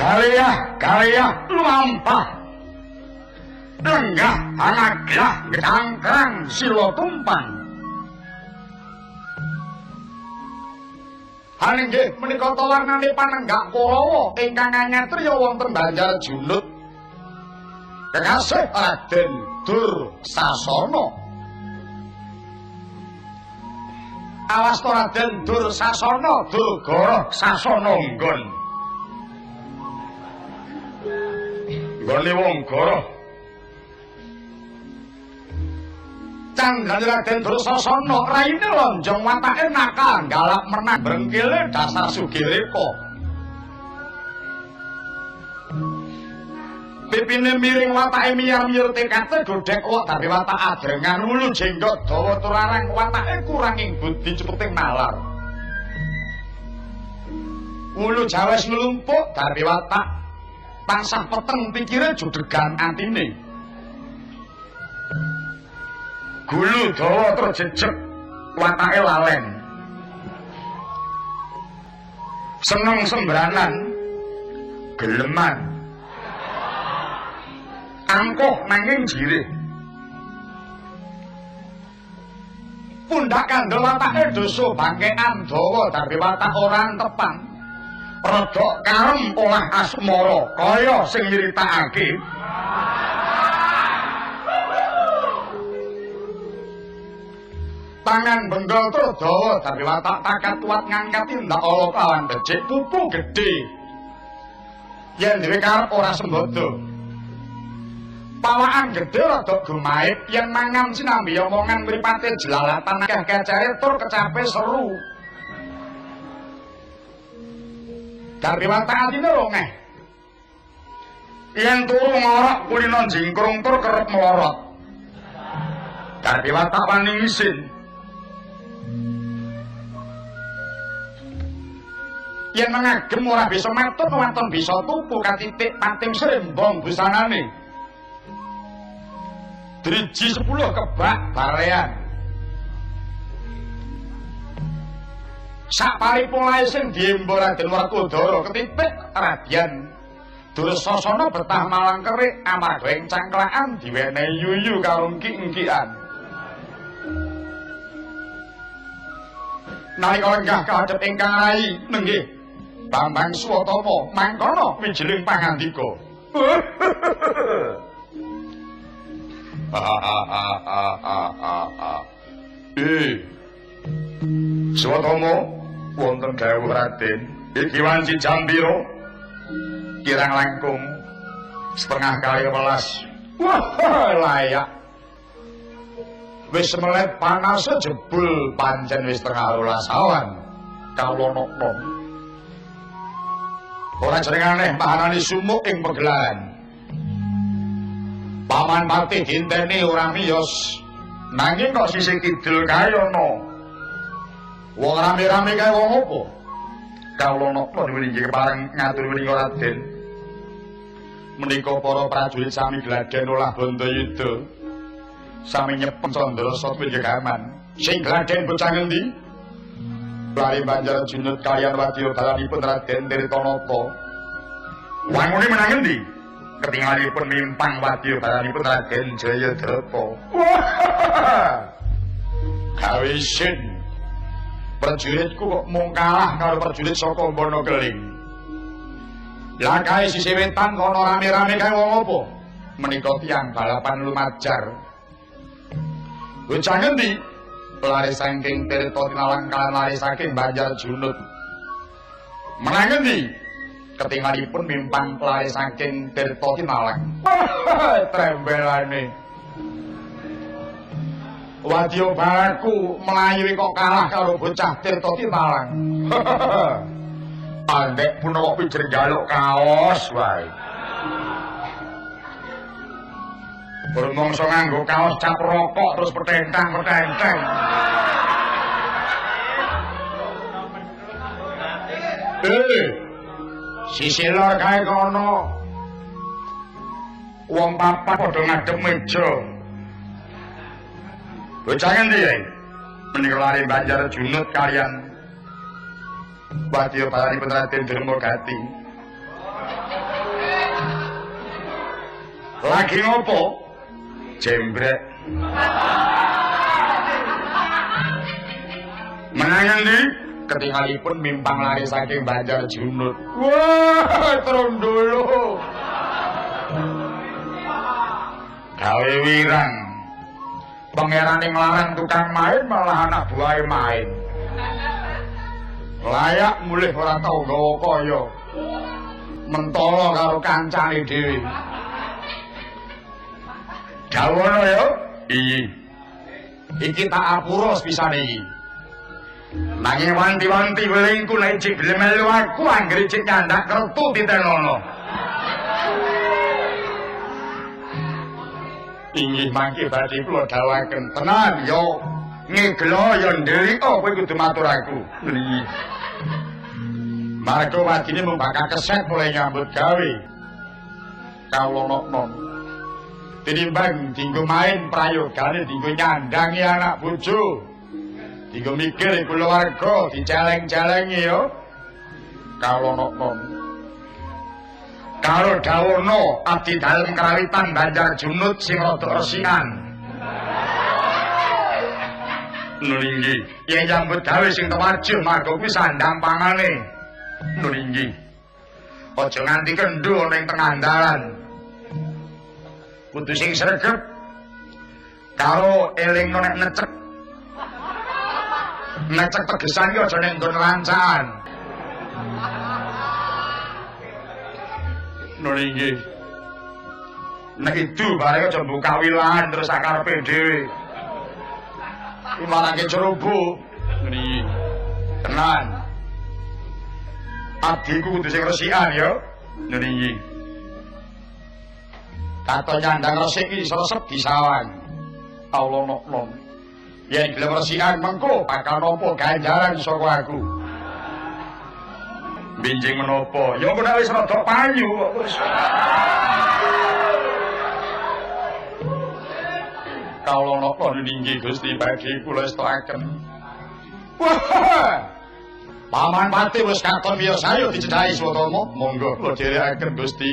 Galia luampah lenggah anaglah gedangkrang silo tumpang Hanenggih menika warnane panenggak Kurawa ingkang ngangatriya wonten Banjar Junut kekasih Raden Dursasana Awasta Raden Dursasana Durgara Sasana nggon nggone wong Goro Candran Raden Dursasana raine lonjong watake nakal galak menang brengkile dasar sugireka pipine miring watake miyar-miyur tekate godhek wak tapi watak adrengan ulu jenggot dawa turarang watake kurang ing budi cepeting nalar ulu jawes melumpuk tapi watak tansah peteng pikire judregan atine gulu dawa terjejeg watake lalen seneng sembranan geleman angkuh nanging jirih pundak kandel watake dosa bangkean dawa tapi watak orang tepang rodok karem olah asmara kaya sing nyritakake tangan benggol tur dawa tapi watak takat kuat ngangkat tindak ala kawan becik pupu gedhe yen dhewe karep ora sembodo pawaan gedhe rada gumaip yen mangan sinambi omongan mripate jelalatan akeh kecere tur kecape seru tapi watak atine rongeh yen turu ngorok kulino jingkrung tur kerep melorot tapi watak wani ngisin yen mengagem ora bisa matur waton bisa tupu katitik pating srembong busanane driji 10 kebak barean sak paripulahe sing diembo Raden Werkudara ketipik Raden Dursasana betah malang kerik amarga ing cangklakan diwenehi yuyu karo engki-engkian nalika lenggah kadhep ingkang rai nenggih Bambang Swatama mangkono wijiling pangandika. Swatama wonten dawuh Raden, iki wanci jam pira? Kirang langkung 11:30. Wah, layak. Wis melet panas jebul pancen wis 11:30 awan. Kawlono. Ora jeneng aneh pahanane sumuk ing pegelaran. Paman Pati dinteni ora miyos. Nanging kok sisih kidul kae ana. Wong rame-rame kae wong apa? Kawula napa niku nggih kepareng ngatur menika Raden. Menika para prajurit sami gladhen olah Bantayuda. Sami nyepeng Candra Satra Gegaman. Sing gladhen bocah ngendi? Lari Banjar Junut kaliyan wadya dalanipun Raden Tirtanata. Wangune menang endi? Ketinggalipun mimpang wadya dalanipun Raden Jayadrata. Kawisin. Prajuritku kok mung kalah karo prajurit saka Wonokeling. Lah kae sisih wetan kono rame-rame kae wong apa? Menika tiyang balapan lumajar. Bocah ngendi? Lari saking Tirta Tinalang kalan lari saking Banjar Junut. Menang endi? Ketinggalipun mimpang lari saking Tirta Tinalang. Trembelane. Wadya balaku melayu kok kalah karo bocah Tirta Tinalang. Andek pun kok pijer njaluk kaos wae. Bermongso nganggo kaos cap rokok terus pertentang-pertenteng. Sisi lor kae kono. Wong papat padha ngadep meja. Bocah ngendi ae? Menika lari Banjar Junut kaliyan wadya balanipun Raden Durmagati. Lagi ngopo? Jembrek. Menangan di ketinggalipun mimpang lari saking Banjar Junut. Wah, trondolo. Gawe wirang. Pangeran yang larang tukang main malah anak buah main. Layak mulih ora tau gawa kaya. Mentolo karo kancane dhewe. Dawono ya? Iyi. Iki tak apura sepisane iki. Nanging wanti-wanti welingku nek cek gelem melu aku anggere cek nyandak kertu ditenono. Inggih mangke badhe kula dawaken tenan yo ngeglo yo ndelik kowe kudu matur aku. Nggih. Marga wadine mung bakal keset mulai nyambut gawe. Kawula nom. Tinimbang dinggo main prayogane dinggo nyandangi anak bojo. Dinggo mikir keluarga diceleng-celengi yo. Kawula nom. Karo dawono abdi dalem karawitan Banjar Junut sing rada resikan. Nulinggi, yen nyambut gawe sing tewajuh marga kuwi sandang pangane. Nulinggi. Aja nganti kendho ning tengah dalan. Kudu sing sregep. Karo elingno nek necek. Necek tegesan ki aja ning nggon lancan. Nulinggi. Nek itu bareng aja buka wilan terus akarepe dhewe. Iki marake cerobo. Nulinggi. Tenan. Abdiku kudu sing resikan ya. Nulinggi. Katon nyandang resik iki resep disawan. Allah nok-nok. Yen gelem resikan mengko bakal nampa ganjaran saka aku. Binjing menapa? Ya kok wis rada payu kok wis. Kawula napa ninggi Gusti badhe kula estakaken. Wah! Paman Pati wis katon biya sayo dicedhaki swatama. Monggo kula dherekaken Gusti.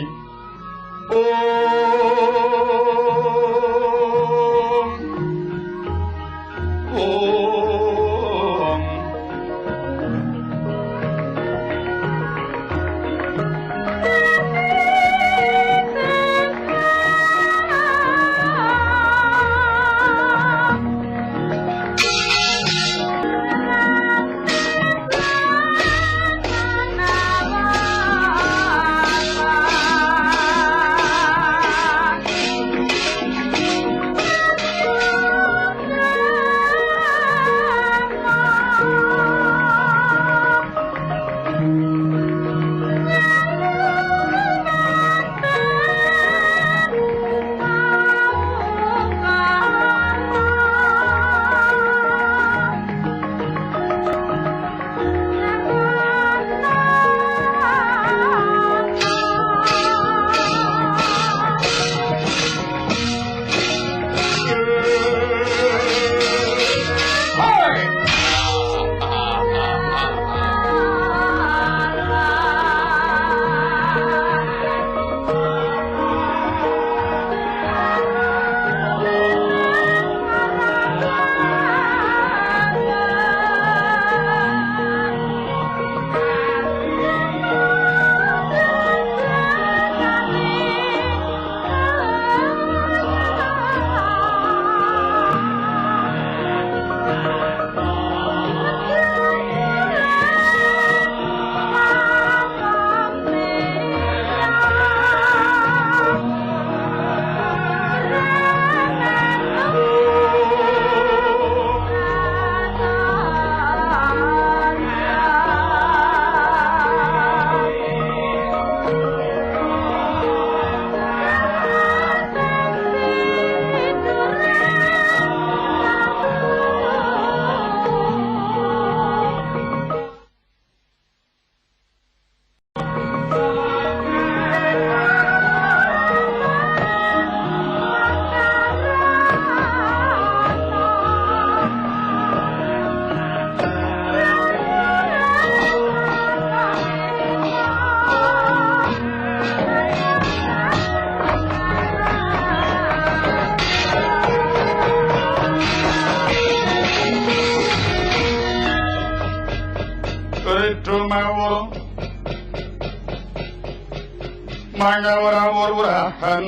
mangawur-wurahan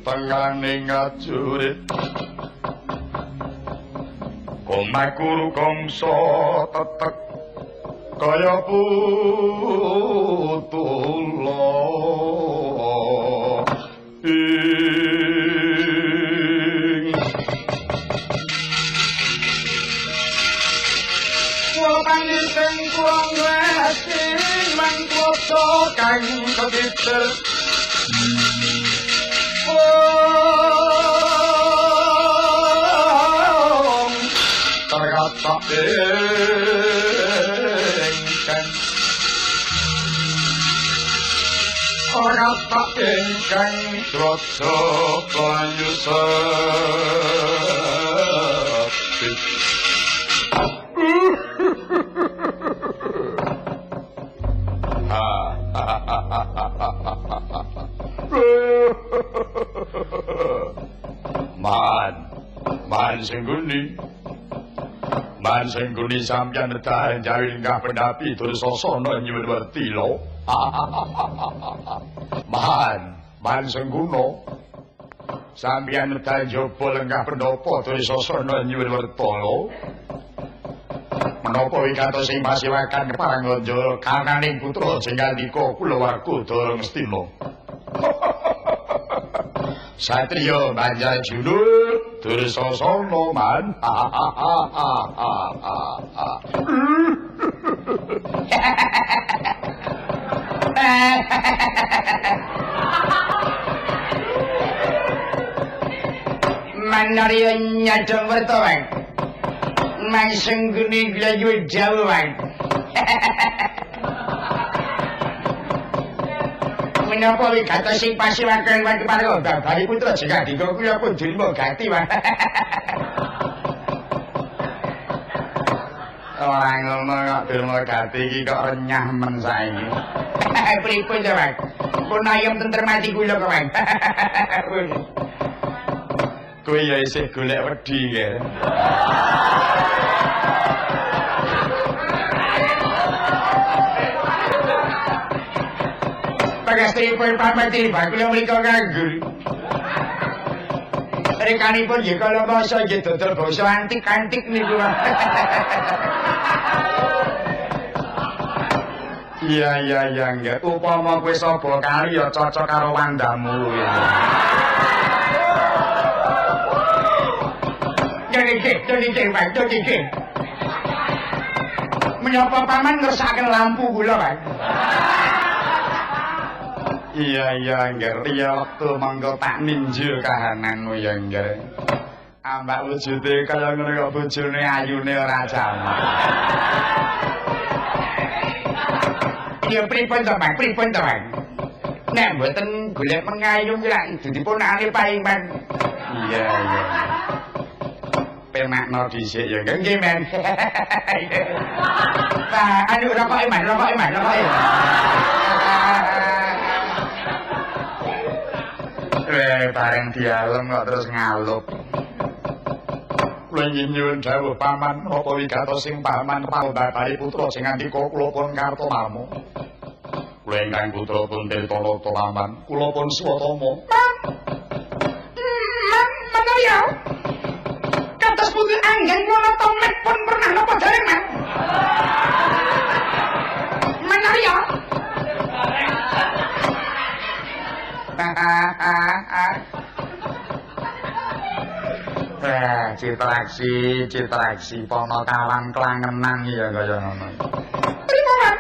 tenganing ngajurit komakuru kongso tetek kaya putula pangising kurang wesi mangkoso kang keditel terkata ingkang terkata ingkang dosa banyu sepi Man sengguni sampeyan nedahan jawi lenggah pendapi tur sasana nyuwun werti lho. Man sengguno sampeyan nedahan jaba lenggah pendapa tur sasana nyuwun werta lho. Menapa wikatos sing pasiwakan paranganja kananing putra sing ngandika kulawarga Dara Ngastina. Satriya Banjar Junur Dursasana man. Manarya nyadong werta wae. Mansengguni glayu jawa wae. Menapa wigata sing pasiwaken wae parangga bali putra jika dika kuwi pun dirima gati wae. Ora ngono kok dirima gati iki kok renyah men saiki. Pripun to wae? Pun ayam tentrem ati kula kok wae. Kuwi ya isih golek wedi ya. Pagastipun pamati bakula mriko nganggur. Rekanipun nggih kala basa nggih dodol basa antik-antik niku. Iya nggih. Upama kowe sapa kali ya cocok karo wandamu. Jadi, menyapa paman ngersakaken lampu kula, Pak. Iya, ngerti ya waktu mangko tak ninjil kahananmu ya nggih. Ambak wujude kaya ngene kok bojone ayune ora jamak. Ya pripun to, Pak? Pripun to, Pak? Nek mboten golek pengayum lak dipun ane paing, Pak. Iya. Pemakno dhisik ya nggih men. Nah, anu rokoke man. Bareng dialem kok terus ngalup. Kula nyuwun dawuh paman apa wigatos sing paman pambapari putra sing ngandika kula pun kartomamu. Kula ingkang putra pun Tirtanata paman, kula pun swatama. Manarya. Kados pundi anggen kula tomet pun pernah napa dereng, Mas? Manarya. Citraksi pono kawan klangenan ya kaya ngono. Pripun?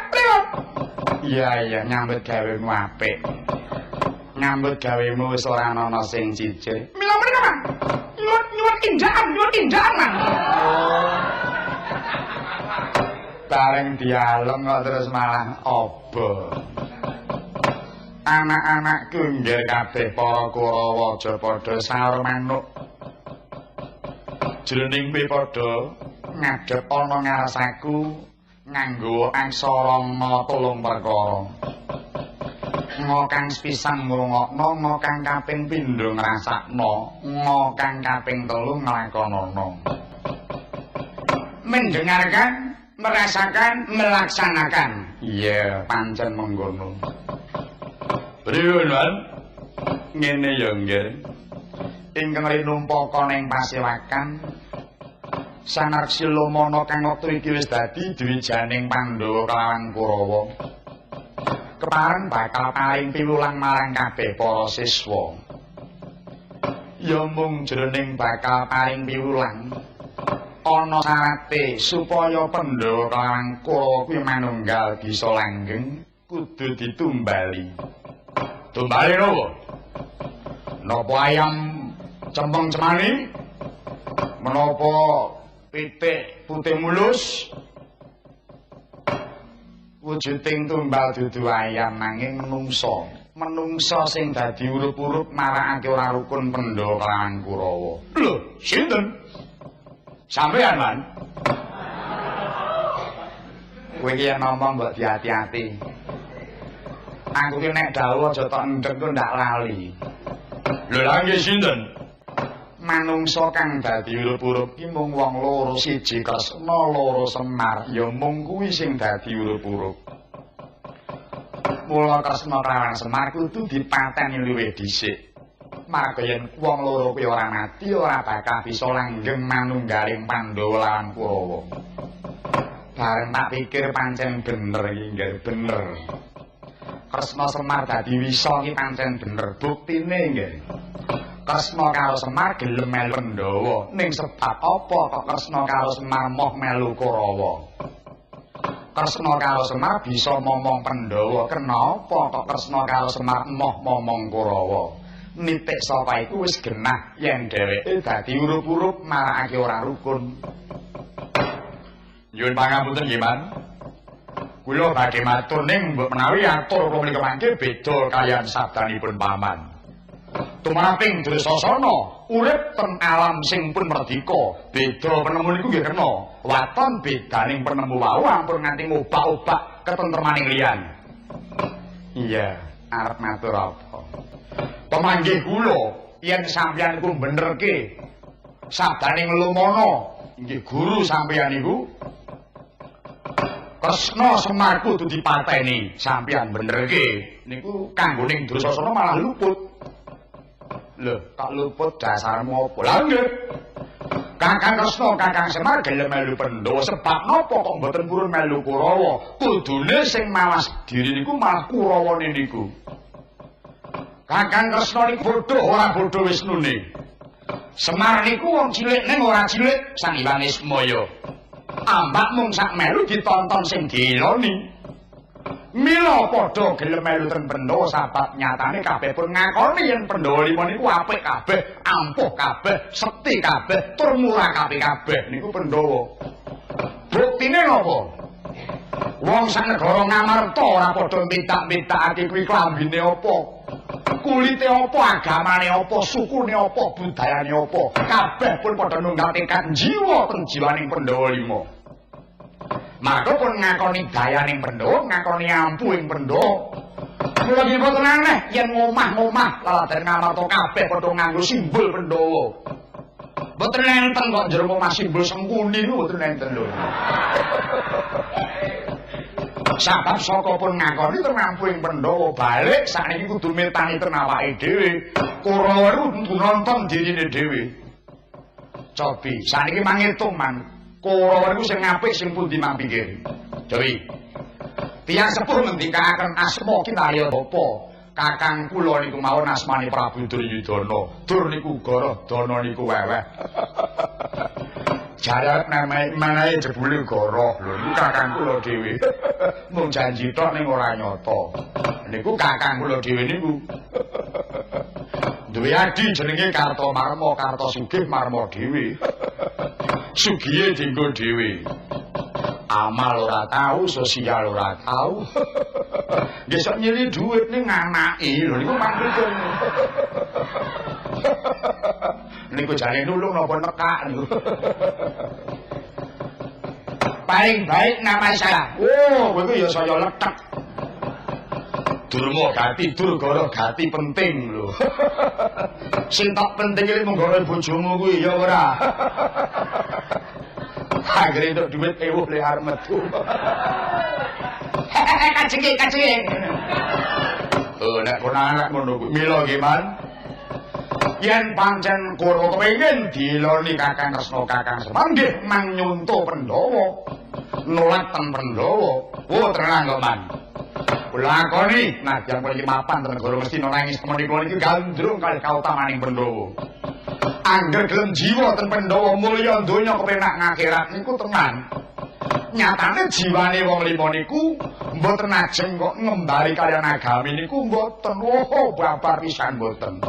Iya, nyambut gawemu apik. Nyambut gawemu wis ora ana sing cicik. Mila mrene, Mas. Nyuwun tindakan, Mas. Bareng dialem kok terus malah obor. Anak-anakku nggih kabeh para Kurawa aja padha saur manuk. Jroning kuwi padha ngadhep ana ngarasaku nganggo aksara ma 3 perkara. Ngo kang sepisan ngrungokno, ngo kang kaping pindho ngrasakno, ngo kang kaping 3 nglakonana. Mendengarkan, merasakan, melaksanakan. Iya, pancen mengkono. Pripun, Man? Ngene ya nggih. Ingkang rinumpaka ning pasewakan Sanarsi Lumana kang wektu iki wis dadi dwijaning Pandhawa kelawan Kurawa. Kepareng bakal paring piwulang marang kabeh para siswa. Ya mung jroning bakal paring piwulang ana sarate supaya Pandhawa kelawan Kurawa kuwi manunggal bisa langgeng kudu ditumbali. Tumbali napa? Napa ayam cempeng cemani? Menapa pitik putih mulus? Wujuding tumbal dudu ayam nanging menungsa. Menungsa sing dadi urup-urup marakake ora rukun Pandhawa kelawan Kurawa. Lho, sinten? Sampeyan, Man? Kowe iki yen ngomong mbok diati-ati. Aku ki nek dawuh aja tok endhek kok ndak lali. Lho lha nggih sinten? Manungsa kang dadi urup-urup ki mung wong loro, siji Kresna, loro Semar. Ya mung kuwi sing dadi urup-urup. Mula Kresna kelawan Semar kudu dipateni luwih dhisik. Marga yen wong loro kuwi ora mati ora bakal bisa langgeng manunggaling Pandhawa lan Kurawa. Bareng tak pikir pancen bener iki, nggih bener. Kresna Semar dadi wisa iki pancen bener. Buktine nggih. Kresna karo Semar gelem melu Pandhawa. Ning sebab apa kok Kresna karo Semar moh melu Kurawa? Kresna karo Semar bisa momong Pandhawa. Kenapa kok Kresna karo Semar moh momong Kurawa? Nitik saka iku wis genah yen dheweke dadi urup-urup marakake ora rukun. Nyuwun pangapunten nggih, Man. Kula badhe matur ning mbok menawi atur kula menika mangke beda kaliyan sabdanipun paman. Tumraping Dursasana urip ten alam sing pun merdika, beda penemu niku nggih kena. Waton bedaning penemu wau ampun nganti ngobak-obak ketentremaning liyan. Iya, arep matur apa? Pamanggih kula yen sampeyan iku benerke sabdaning Lumana, nggih guru sampeyan iku Kresna Semar kudu dipateni, sampeyan benerke niku kanggoning Dursasana malah luput. Lho, kok luput dasarmu apa? Lah nggih. Kakang Kresna, Kakang Semar gelem melu Pandhawa sebab napa kok mboten purun melu Kurawa? Kudune sing mawas diri niku malah Kurawane niku. Kakang Kresna niku bodho ora bodho Wisnune. Semar niku wong cilik ning ora cilik sangiwane semaya. Ambak mung sak melu ditonton sing dieloni. Mila padha gelem melu ten Pandhawa sabab nyatane kabeh pun ngakoni yen Pandhawa lima niku apik kabeh, ampuh kabeh, sekti kabeh, tur murah kabeh niku Pandhawa. Buktine napa? Wong sak negara Ngamarta ora padha mintak-mintakake kuwi klambine apa, kulite apa, agamane apa, sukune apa, budayane apa. Kabeh pun padha nunggal tekad jiwa ten jiwaning Pandhawa lima. Maka pun ngakoni dayaning Pandhawa, ngakoni ampuhing Pandhawa. Mula nggih boten aneh yen ngomah-ngomah laladan Ngamarta kabeh padha nganggo simbol Pandhawa. Boten enten kok jero omah simbol Sengkuni niku boten enten lho. Sabab saka pun ngakoni temampuing Pandhawa balik sakniki kudu miltani ten awake dhewe. Kurawa kudu nonton dirine dhewe. Cobi, sakniki mangitung man. Kurawa niku sing apik sing pundi mangpikir. Dewi. Tiyang sepuh ngendikaken asma kinarya bapa. Kakang kula niku mawon asmane Prabu Duryudana. Dur niku Goroh, Dana niku Weweh. Jarak menahe jebule Goroh lho niku kakang kula dhewe. Mung janji tok ning ora nyata. Niku kakang kula dhewe niku. Duwe adi jenenge Kartomarma, Kartosugih marma dhewe. Sugihe dienggo dhewe. Amal ora tau, sosial ora tau. Nggih sok nyili dhuwit ning anake lho niku mangkene. Niku jane nulung napa nekak niku. Paling baik nama saya. Oh, kowe ya saya letek. Durma gati, Durgara gati penting lho. Sing tak penting iki mung gawe bojomu kuwi ya ora. Anggere entuk dhuwit ewuh le arep metu. Kacenge. nek kono ngono kuwi mila nggih man. Yen pancen kula kepengin diloni Kakang Kresna Kakang Semar nggih mang nyunto Pandhawa. Nulaten Pandhawa. Oh tenang kok man. Lakoni nadyan kula iki mapan ten negara mesti nangis temeni kula iki gandrung kalih kautamaning Pandhawa. Angger gelem jiwa ten Pandhawa mulya donya kepenak ngakhirat niku tenan. Nyatane jiwane wong lima niku mboten ajeng kok ngembari kaliyan agami niku mboten. Oh babar pisan mboten.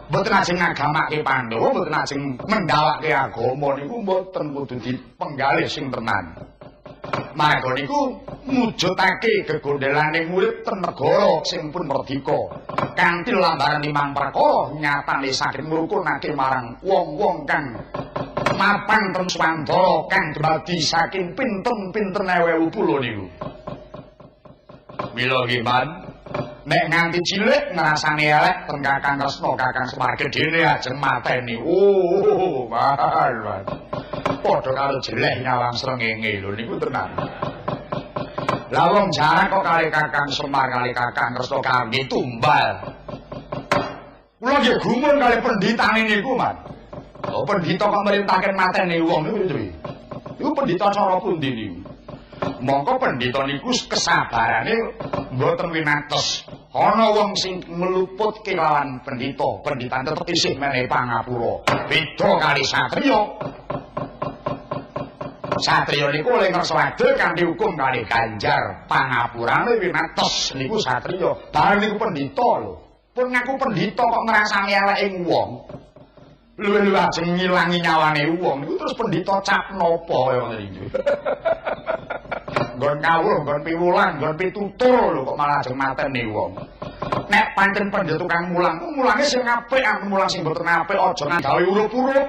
Mboten ajeng ngagamake Pandhawa, mboten ajeng mendhawake agama niku mboten kudu dipenggalih sing tenan. Marga niku mujudake gegondelaning murid ten negara sing pun merdika. Kanthi lambaran limang perkara nyatane saged ngrukunake marang wong-wong kang mapan ten Swandara kang dumadi saking pinten-pinten ewu puluh niku. Mila nggih man, nek nganti cilik ngrasani elek ten Kakang Kresna Kakang Semar gedene ajeng mateni. Oh, man. Padha karo jeleh nyawang srengenge lho niku tenan. Lah wong jarak kok kali Kakang Semar kali Kakang Kresna kangge tumbal. Kula nggih gumun kali pendhitane niku, man. Oh, pendhita kok merintahke mateni wong niku piye? Iku pendhita cara pundi niku? Mongko pendhita niku kesabarane mboten winates. Ana wong sing ngluput kelawan pendhita, pendhita tetep isih menehi pangapura. Beda kali satriya. Satriya niku oleh ngersa adil kanthi hukum kali ganjar, pangapurane winates niku satriya. Bareng niku pendhita lho. Pun ngaku pendhita kok ngrasani eleke wong. Luwih-luwih ajeng ngilangi nyawane wong niku terus pendhita cap napa kaya ngoten iki. Nggon kawruh, nggon piwulan, nggon pitutur lho kok malah ajeng mateni wong. Nek pancen pendhita tukang mulang, mulange sing apik, mulang sing mboten apik aja gawe urup-urup.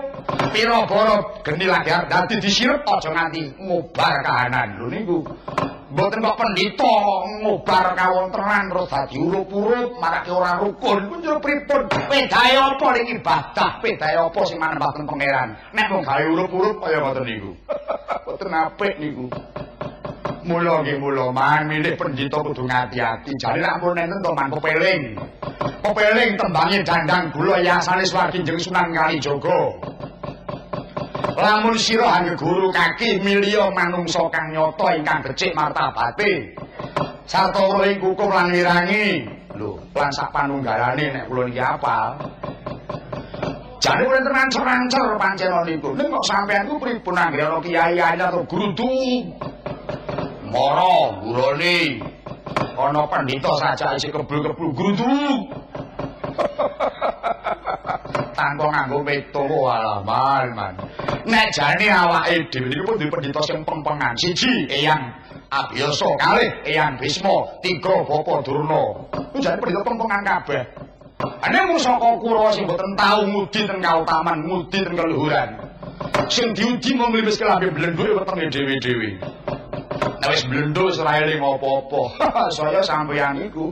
Pira bara geni lagi dadi disirep aja nganti ngobar kahanan lho niku. Mboten kok pendhita ngobar kawontenan terus dadi urup-urup marake ora rukun. Ku njur pripun? Pedahe apa ning ibadah? Pedahe apa sing manembaken pangeran? Nek mung gawe urup-urup kaya ngoten niku. Mboten apik niku. Mula nggih mula man milih pendhita kudu ngati-ati. Jare nek ampun enten to man pepeling. Pepeling tembange dandang gula yasane Swargi Jeng Sunan Kalijaga. Lamun sira hangge guru kaki milya manungsa kang nyata ingkang becik martabate. Sarta ing hukum lan mirangi. Lho, lan sak panunggalane nek kula niki apal. Jane wonten rancer-rancer pancen niku. Ning kok sampean ku pripun anggere ana kiai atau guru mara gurone ana pendhita saja isih kebul-kebul grudu tanpa nganggo meto walah man nek jane awake dhewe niku duwe pendhita sing pempengan siji Eyang Abiyasa kalih Eyang Bisma tiga Bapa Durna ku jane pendhita pempengan kabeh ana mung saka Kurawa sing boten tau ngudi ten kautaman ngudi ten keluhuran sing diudi mung wis kelambe blendhuke wetenge dhewe-dhewe. Nek wis blendho wis ora eling apa-apa. Saya sampeyan iku.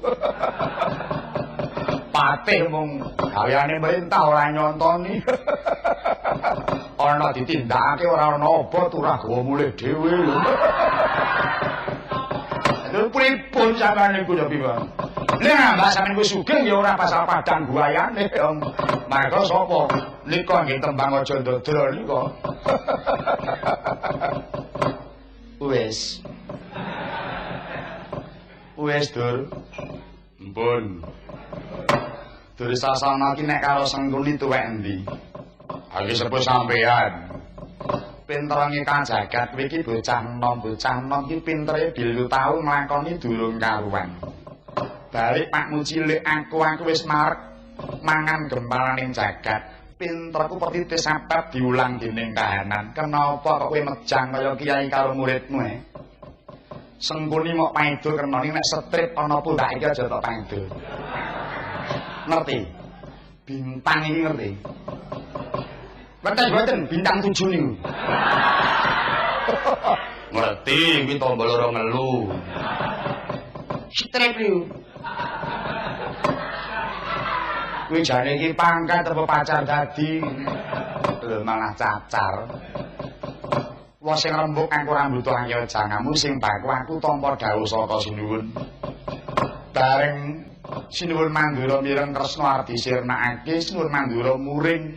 Patih mung gaweane perintah ora nyontoni. Ana ditindakake ora ana apa turah gawa mulih dhewe lho. Lha pripun sampeyan niku ya piye? Lah mbak sampeyan wis sugih ya ora pasal padang buayane. Mangga sapa? Nika nggih tembang aja ndodol nika. Wis. Wis, Dur. Mpun. Dur sasana iki nek karo Sengkuni tuwek endi? Iki sepuh sampean. Pinterange Kang Jagat iki bocah nom iki pintere bilu tau nglakoni durung karuan. Balik pakmu cilik aku wis marek mangan gempalaning Jagat. Pinterku pertitis sampat diulang dening kahanan. Kenapa kok kowe mejang kaya kiai karo muridmu e? Sengkuni mok paidul kenoni nek strip ana pundak iki aja tok paidul. Ngerti? Bintang iki ngerti? Mboten bintang 7 niku. Ngerti kuwi tombol loro ngelu. Strip niku. Kuwi jane iki pangkat apa pacar dadi. Lho malah cacar. Wong sing rembug aku ora mbutuh ayo jangamu sing baku aku tampa dawuh saka sinuwun. bareng Sinuwun Mandura mireng tresna arep disirnakake, Sinuwun Mandura muring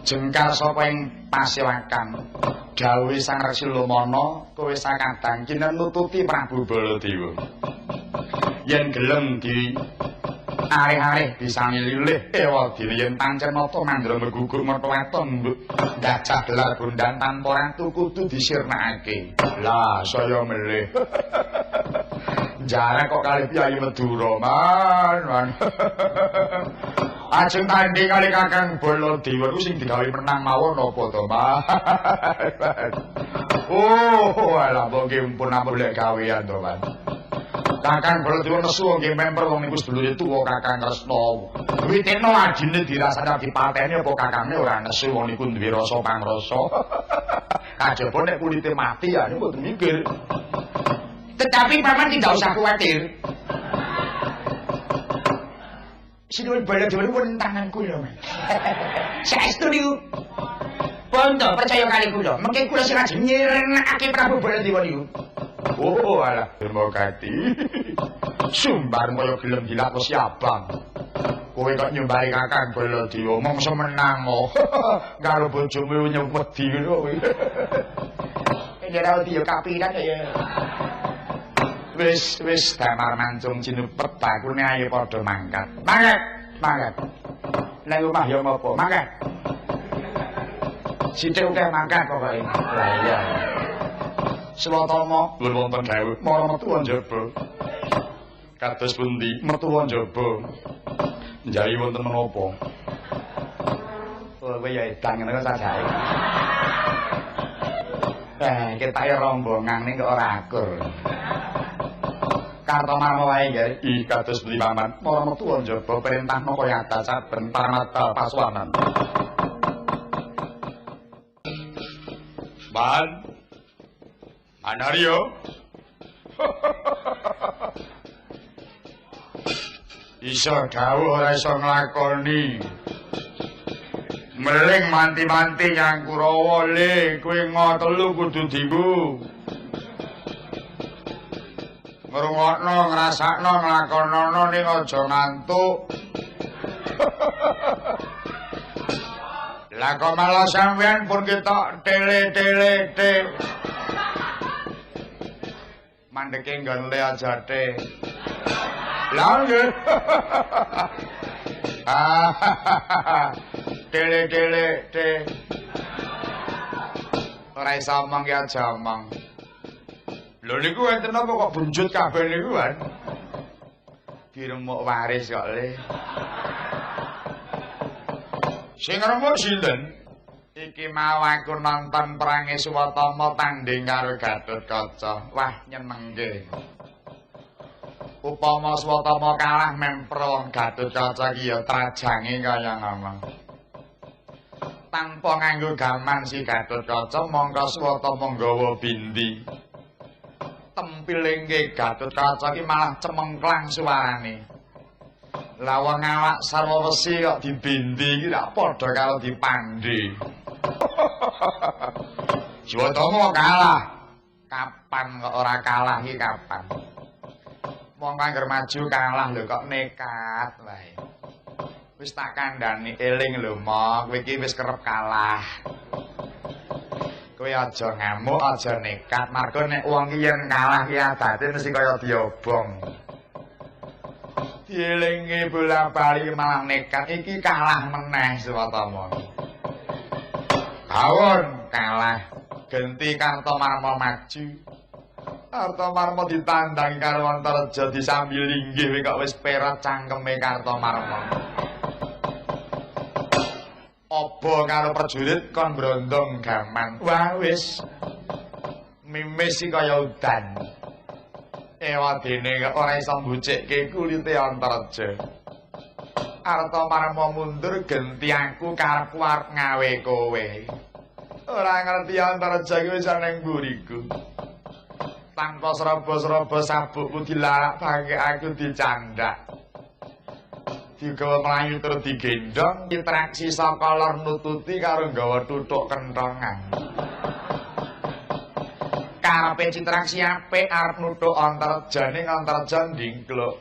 jengkar saka ing pasewakan. Dawuh Sang Resi Lamana, kowe sakadang kinen nututi Prabu Baladewa. Yen gelem di areh-areh disani lilih ewadene yen pancen nata Mandura megugur merta weton gajah gelar gondang tanpa ratu kudu disirnakake. Lah saya melih. Jarak kok kali Kyai Madura, man. Ajeng tanding kali Kakang Baladewa ku sing digawe menang mawon apa to, Man? Oh, alah mungkin pun ampun lek gawean to, Man. Kakang Baladewa nesu nggih member wong niku sedulure tuwa Kakang Kresna. Witeno adine dirasani dipateni apa kakange ora nesu wong niku duwe rasa pangrasa. Kajaba nek kulite mati ya niku mboten mikir. Tetapi paman tidak usah khawatir. Sinuwun Baladewa pun tanganku lho, Man. Saestu niku. Pondo percaya kali kula. Mengke kula sing ajeng nyirenake Prabu Baladewa niku. Oh, alah terima kasih. Sumbar kaya gelem dilakosi abang. Kowe kok nyumbari Kakang Baladewa mongso menang kok. Karo bojomu nyempeti ngono kowe. Ora yo kapiran ya. Wis damar mancung cinupet bakune ayo padha mangkat. Mangkat. Nang omah yo ngopo? Mangkat. Sithik akeh mangkat pokoke. Lah iya. Swatama lur wonten dawuh, mara metu njaba. Kados pundi? Mertua njaba. Njawi wonten menapa? Oh, kowe ya edan ngono sajake. Ketake rombongan ning kok ora akur. Kartomarma wae nggih. I kados pundi paman? Mara metu njaba perintahna kaya adat saben paramata pasuwanan. Anario. Iso dawuh ora iso nglakoni. Meling manti-manti yang Kurawa le, kowe ngotelu kudu dienggo. Ngrungokno, ngrasakno, nglakonana ning aja ngantuk. Lah kok malah sampeyan pun ketok tele-tele. Mandeke nggon le ajate. Lah nggih. Tele. Ora iso omong ya aja omong. Lho niku enten apa kok bunjut kabeh niku kan? Diremuk waris kok le. Sing ngremuk sinten? Iki mau aku nonton perange Suwatama tanding karo Gatotkaca. Wah, nyenengke. Upama Suwatama kalah mempro Gatotkaca iki ya trajange kaya ngono. Tanpa nganggo gaman si Gatotkaca mongko Suwatama nggawa bindi. Tempilingke Gatotkaca iki malah cemengklang suarane. Lah wong awak sarwa wesi kok dibindi iki rak padha karo dipandhe. Suwatama kalah. Kapan kok ora kalah iki kapan? Wong kangger maju kalah lho kok nekat wae. Wis tak kandhani eling lho, Mok, kowe iki wis kerep kalah. Kowe aja ngamuk, aja nekat. Margo nek wong iki yen kalah ki adate mesti kaya diobong. Dielingi bola-bali malah nekat iki kalah meneh Suwatama. Kawon kalah, genti Kartomarma maju. Kartomarma ditandang karo Antareja disambil linggih kok wis perat cangkeme Kartomarma. Apa karo prajurit kon brondong gaman. Wah wis mimis iki kaya udan. Ewadene ora iso mbucikke kulite Antareja. Kartomarma mundur genti aku karepku arep ngawe kowe. Ora ngerti Antareja iki wis ana ning mburiku. Tanpa seraba-seraba sabukku dilarak bangke aku dicandak. Digawa mlayu terus digendong, interaksi saka lor nututi karo nggawa tuthuk kenthongan. Karepe interaksi apik arep nuthuk Antareja ning Antareja ndingkluk.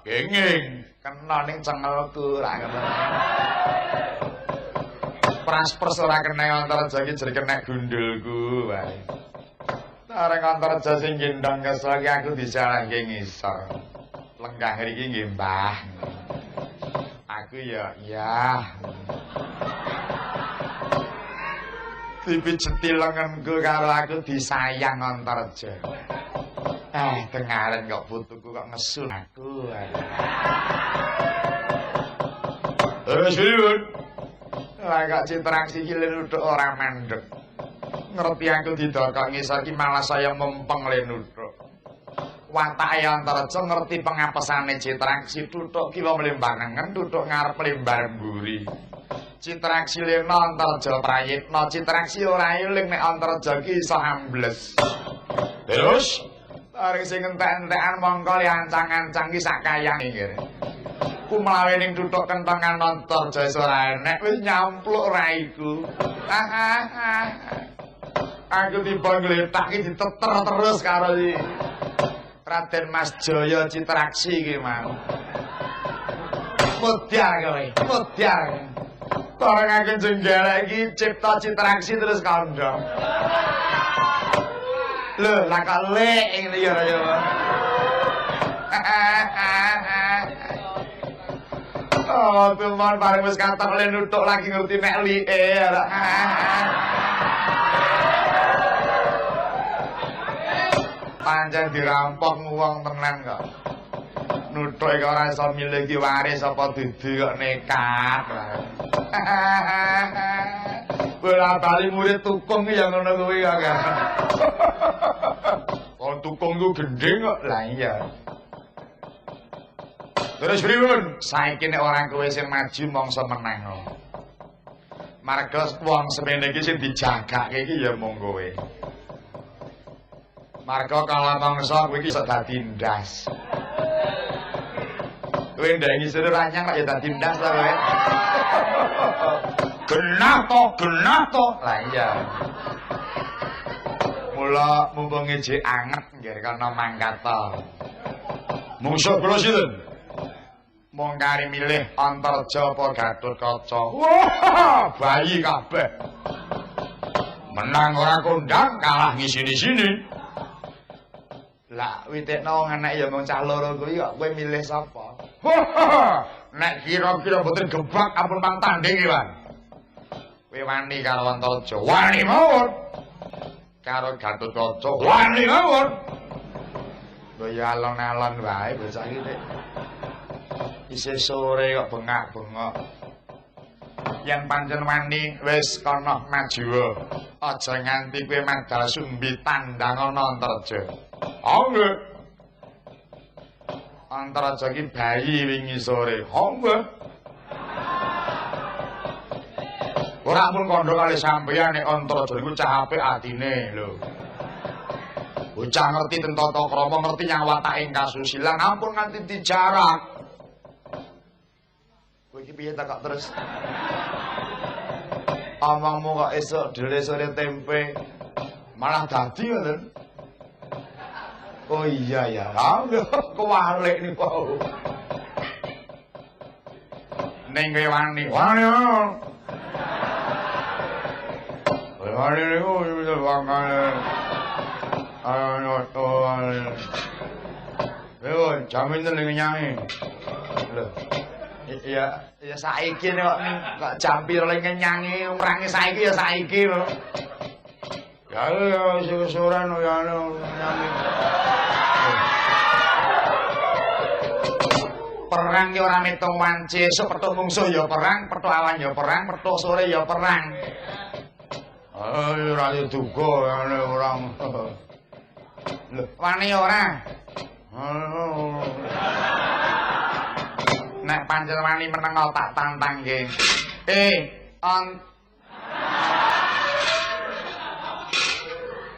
Kenging kena ning cengelku ra ngono. Praspers ora kena Antareja iki jare kena gundulku wae. Arek Antareja sing gendong kesel iki aku disalahke ngisor. Lenggah mriki nggih, Mbah. Aku ya dipijeti lengenku karo aku disayang Antareja. Dengaren kok putuku kok ngesun aku. Terus yun. Lah Citraksi iki lenuduk ora mandeg. Ngerti aku didokok ngisor iki malah saya mempeng lenuduk. Watake Antareja ngerti pengapesane Citraksi tutuk kiwa mlembar nengen tutuk ngarep mlembar mburi. Citraksi lena Antareja prayitna Citraksi ora eling nek Antareja ki iso ambles. Terus arek sing entek-entekan mongko ancang-ancang ki sak kayange kene. Ku mlawe ning tutuk kentongan Antareja iso ora enek wis nyampluk raiku. Aku tiba ngletak ki diteter terus karo Raden Mas Jaya Citraksi iki mau. Mudyar kowe, mudyar. Bareng aku jenggelek iki cipta Citraksi terus kandha. Lho, lah kok lek ngene ya ya. Oh, teman bareng wis katok le nutuk lagi ngerti nek like. Pancen dirampok wong tenan kok. Nuthuk iki ora iso milih ki waris apa dudu kok nekat. Bola bali murid tukung ki ya ngono kuwi kok. Wong tukung ku gendeng kok. Lah iya. Terus pripun? Saiki nek ora kowe sing maju mongso menang. Marga wong semene iki sing dijagake iki ya mung kowe. Marga kala mangsa kowe iki iso dadi ndas. Kowe ndek ngisore ranyang lak ya dadi ndas ta kowe. Genah to. Lah iya. Mula mumpung ngejek anget nggih kana mangkat to. Mungsuh kula sinten? Mong kari milih Antareja apa Gatotkaca. Wah, bayi kabeh. Menang ora kondang, kalah ngisi-sini. Lah witekno wong anak ya mung cah loro kuwi kok kowe milih sapa? Nek kira-kira mboten gebak ampun pang tanding iki, Wan. Kowe wani karo Antareja, wani mawon. Karo Gatotkaca, wani mawon. Lho ya alon-alon wae bocah iki nek isih sore kok bengak-bengok. Yen pancen wani wis kana maju. Aja nganti kowe medal sumbi tandang ana Antareja. Nggih. Antareja ki bayi wingi sore. Nggih. Ora pun kandha kali sampeyan nek Antareja niku cah apik atine lho. Bocah ngerti tentang tata krama, ngerti nyawatake kasusilan, ampun nganti dijarak. Kowe iki piye ta kok terus? Omongmu kok esuk dhewe sore tempe malah dadi ngoten. Oh iya ya, kewalik niku. Ning kowe wani. Wani niku wis wangane. Yo, jamin ning nyanyi. Lho. Ya saiki nek kok jampir ning nyanyi umrange saiki ya saiki lho. Ya susuran ya nyanyi. Perang ki ora metung wanci, esuk petuk mungsuh ya perang, petuk awan ya perang, petuk sore ya perang. Ora duga ngene orang. Lho, wani ora? Nek pancen wani meneng tak tantang nggih.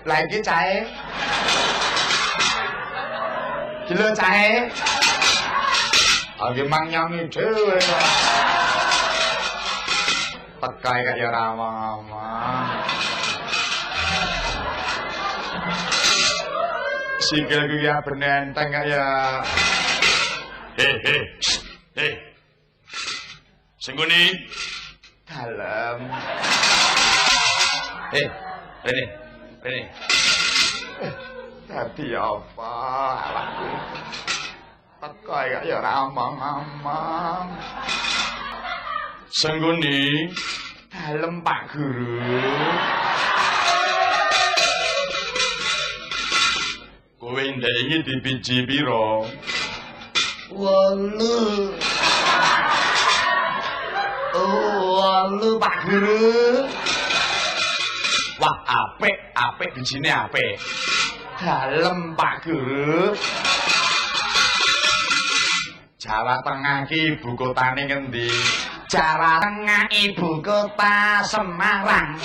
Lagi cahe. Kilo cahe. Lagi mangyami dhewe. Tekai kaya ramah-ramah. Sikilku ya benenteng kaya Sengguni dalam. Rene. Dadi apa? Teko ya ora omong-omong. Sengguni dalem Pak Guru. Kowe ndengi dibiji pira? 8. Oh, Pak Guru. Wah, apik bijine apik. Dalem Pak Guru. Jawa Tengah ki ibu kotane ngendi? Jawa Tengah ibu kota Semarang.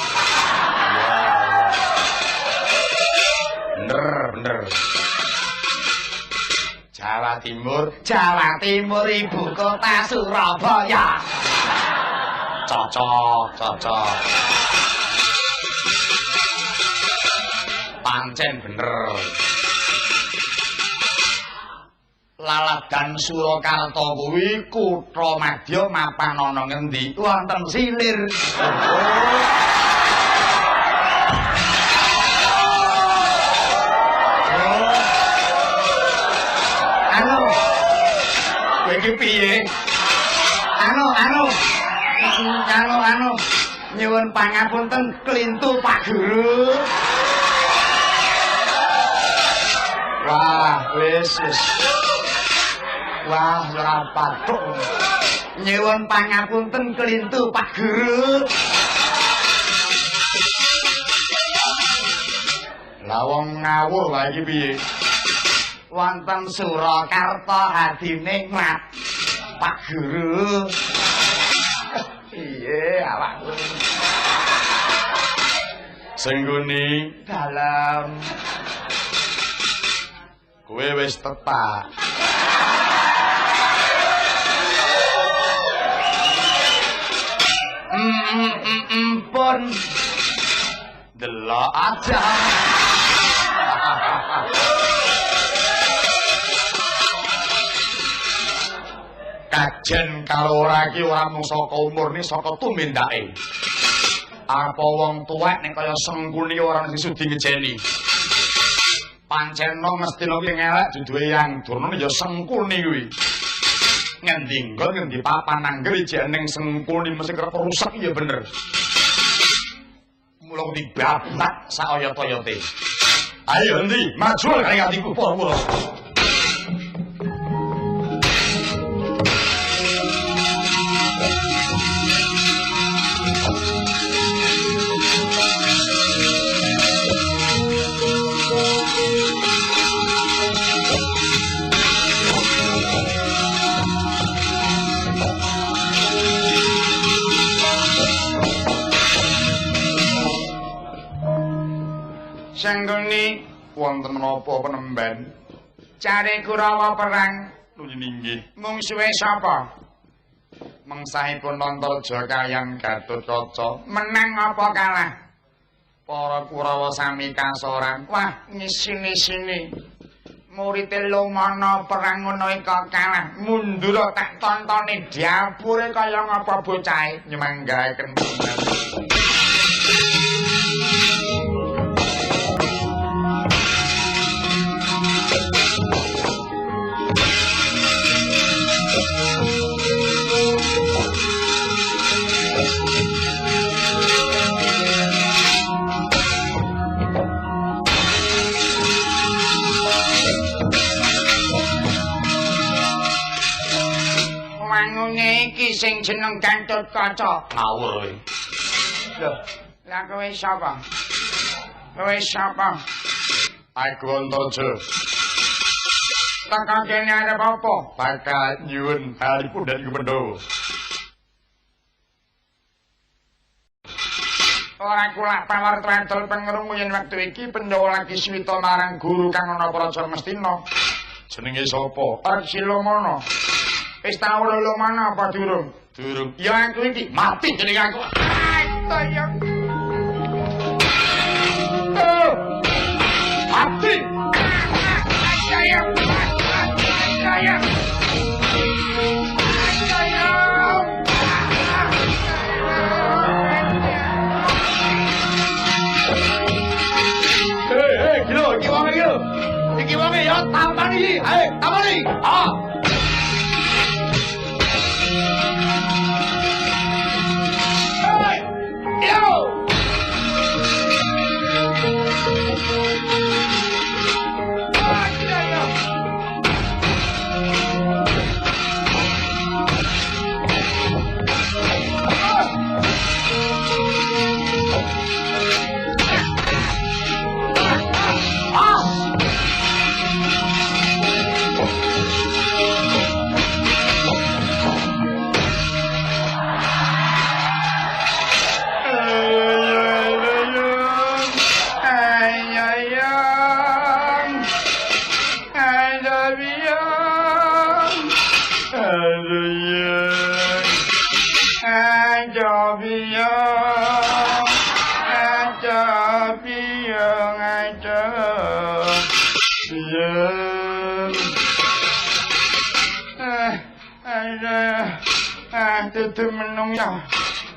Bener. Jawa Timur ibu kota Surabaya. Cocok. Pancen bener. Lalagan Surakarta kuwi kutha madya mapan ana ngendi? Wonten Silir. Kowe iki piye? Nyuwun pangapunten klintu Pak Guru. Wah, wis. Wah, ora patuk. Nyuwun pangapunten klintu Pak Guru. Lah wong ngawur wae iki piye? Wonten Surakarta hadine mat Pak Guru. Iye awakku. Sengguni dalam. Kowe wis tepak. Pun delok aja. Kajen karo ora iki ora mung saka umur ni saka tumindake. Apa wong tuwek ning kaya Sengkuni ora sing sudi ngejeni. Pancen mestina kuwi ngelek duduhe yang durna ya Sengkuni kuwi. Ngendi nggon ngendi papan angger jeneng Sengkuni mesti kerep rusak ya bener. Mula dibabak sak oyot-oyote. Ayo endi maju kali atiku para. Sengguni wonten menapa penemban? Cari Kurawa perang nggih. Mungsuhe sapa? Mengsahipun Antareja kaliyan Gatotkaca. Menang apa kalah? Para Kurawa sami kasoran. Wah, ngisi-ngisini. Murite Lumana perang ngono kok kalah. Mundur tak tontone diapure kaya ngapa bocahe nyemanggaken. Iki sing jeneng Gatotkaca. Ngawur kowe. Lho, lha kowe sapa? Aku Antareja. Tekan kene arep apa? Bakal nyuwun halipun dari Pandhawa. Ora kula pawarto pengerung yen wektu iki Pandhawa lagi swita marang guru kang ana praja Mestina. Jenenge sapa? Arsilomana. Wis tau Lumana apa durung? Durung. Ya aku iki mati jeneng aku. Ayo. Mati. Ayo.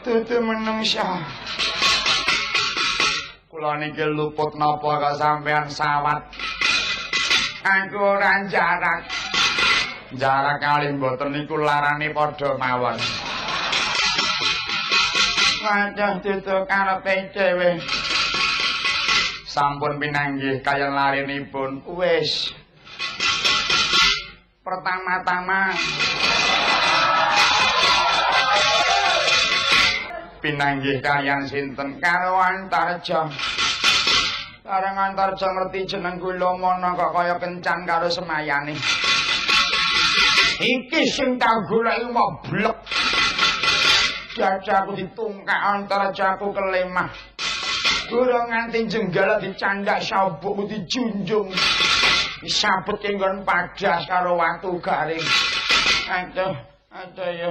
Dudu menungsa. Kula niki luput napa kok sampean sawat. Aku ora jarak. Jarak kali mboten niku larane padha mawon. Wadah dudu karepe dhewe. Sampun pinanggih kaya larenipun. Wis. Pertama-tama pinanggih kalian sinten karo Antarja. Kareng Antarja ngerti jeneng kula mono kok kaya kencan karo semayane. Iki sing tak goleki moblek. Jajaku ditungkak Antarjaku kelemah. Durung nganti jenggal dicandak sabukku dijunjung. Disabet nggon padas karo watu garing. Aduh ya.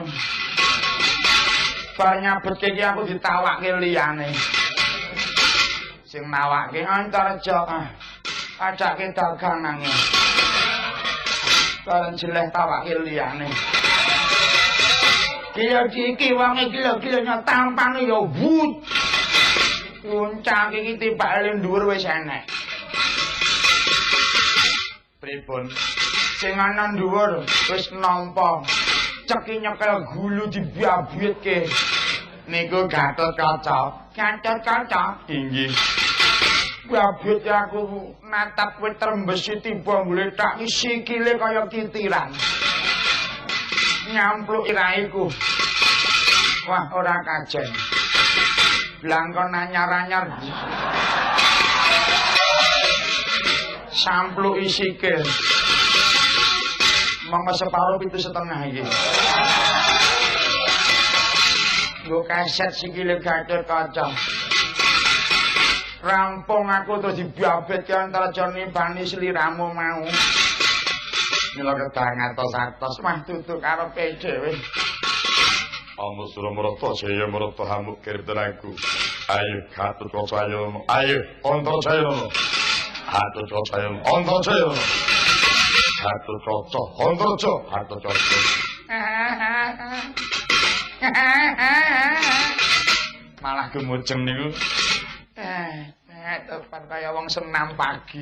Bar nyabetke iki aku ditawake liyane. Sing nawake Antarja. Ajake daganane. Bareng jeleh tawake liyane. Iki wong iki lho tampane ya wut. Puncak iki tibake dhuwur wis enek. Pripun? Sing ana dhuwur wis nampa. Ceki nyekel gulu dibiabitke. Niku Gatotkaca. Gatotkaca? Inggih. Biabit aku natap wit trembesi tiba mletak sikile kaya kitiran. Nyampluk iraiku. Wah, ora kajen. Blangkon anyar-anyar. Sampluk sikil. Monggo separo 7,5 iki. Nggo kaset sikile Gatotkaca. Rampung aku terus dibiabetke Antarja nimbani sliramu mau. Mila kedang atos-atos mah tutuk karepe dhewe. Amusura marata jaya marata hamuk kirtan aku. Ayo Gatotkaca ayo. Ayo Antarja ayo. Gatotkaca ayo. Antarja ayo. Gatotkaca, Antarja, Gatotkaca. Malah gemujeng niku. Tepan kaya wong senam pagi.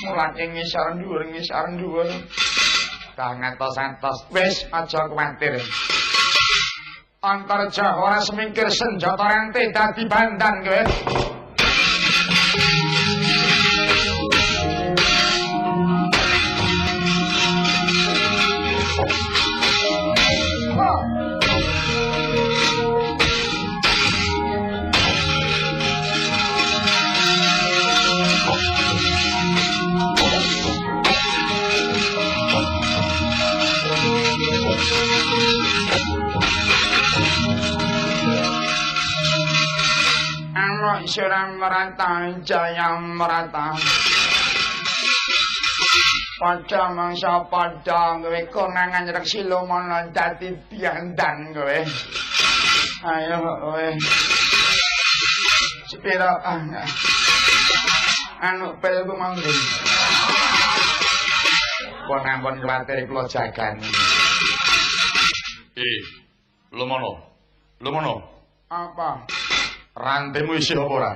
Mulane ngisor dhuwur. Dah ngantos-antos. Wis aja kuwatir. Antarja ora semingkir senjata rente dadi bandan kowe. Suram merata, jaya merata. Pada mangsa pada kowe konangan rek Silomana dadi biandan kowe. Ayo kowe. Sepira anu pelku mangke. Pun ampun kuwatir kula jagani. Lumana. Apa? Rantemu isih apa ora?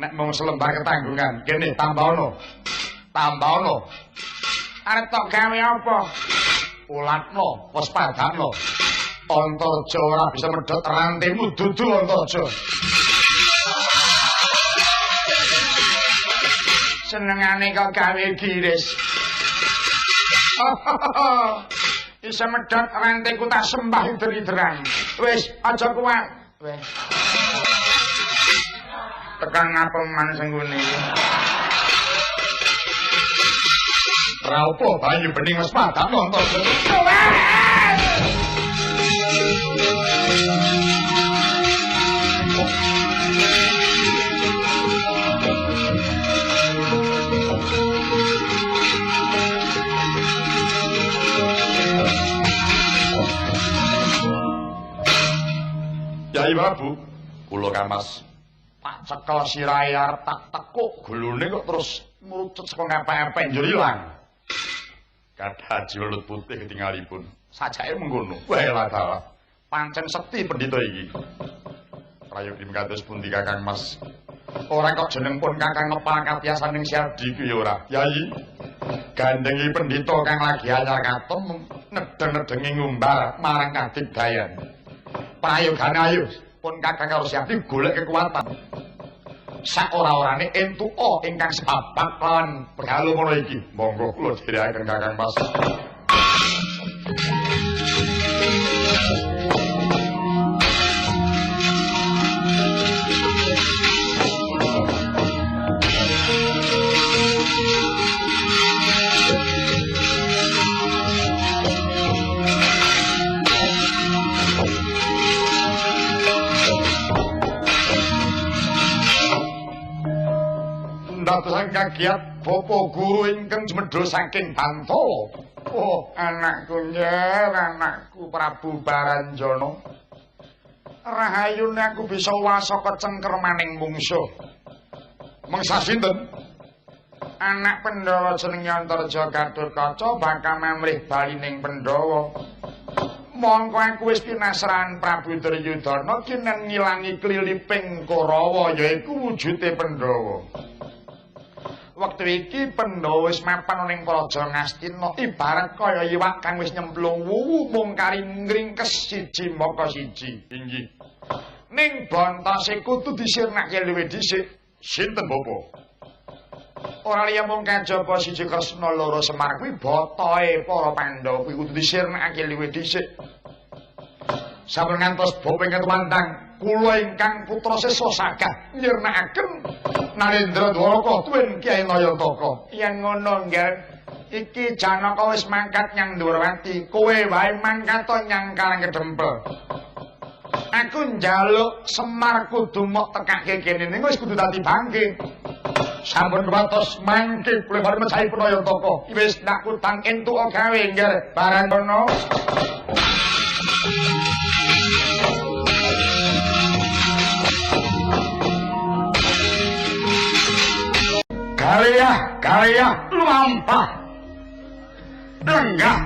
Nek mung selembar ketanggungan, kene tambahono. Arep tok gawe apa? Ulatno, pos padamno. Antarja ora bisa medhot rantemu dudu Antarja. Senengane kok gawe giris. Bisa medhot ranteku tak sembah hider-hideran. Wis aja kuat. Weh. Tekan ngapa man senggune iki? Ora apa banyu bening wis padha nonton. Yai Prabu, kula Kamas tak cekel sirahe arep tak tekuk gulune kok terus murucut saka ngepek-ngepek njur ilang. Kathah julut putih ketinggalipun. Sajake mengkono. Wah dalah. Pancen sekti pendhita iki. Prayogi kados pundi Kakang Mas? Ora kok jeneng pun Kakang ngepal katiasaning Siardi ku ya ora. Yai. Gandengi pendhita kang lagi anyar katon nedeng-nedengi ngumbar marang Kadigdayan. Prayogane ayo pun Kakang karo Siardi golek kekuatan. Sak ora-orane entuka ingkang sepapak lan bergalu ngono iki. Monggo kula dherekaken Kakang Mas. Dadosan kagiat bapa guru ingkang jemedhul saking Bantala. Oh, anakku nyer, anakku Prabu Baranjana. Rahayune aku bisa wasa kecengkermaning mungsuh. Mangsa sinten? Anak Pandhawa jeneng Antarja Gatotkaca bakal mamrih balining Pandhawa. Mongko aku wis pinasran Prabu Duryudana kinen ngilangi kliliping Korawa yaiku wujude Pandhawa. Wektu iki Pandhawa wis mapan ning Praja Ngastina ibarat kaya iwak kang wis nyemplung wuwu mung kari ngringkes siji maka siji. Inggih. Ning bontose kudu disirnake luwih dhisik. Sinten bapa? Ora liya mung kajaba siji Kresna loro Semar kuwi botohe para Pandhawa kuwi kudu disirnake luwih dhisik. Sampun ngantos bapa ingkang tuwantang kula ingkang putra sesa sagah nyirnakaken Narendra Dwaraka tuwin Kyai Nayantaka. Yen ngono nggih iki Janaka wis mangkat nyang Ndhurawati, kowe wae mangkat nyang Karangkedempel. Aku njaluk Semar kudu mok tekake kene ning wis kudu dadi bangke. Sampun kepatos mangke kula bari mecahi Nayantaka. Wis tak kutang entuk gawe nggih Baranjana. Kaliah luampah lenggah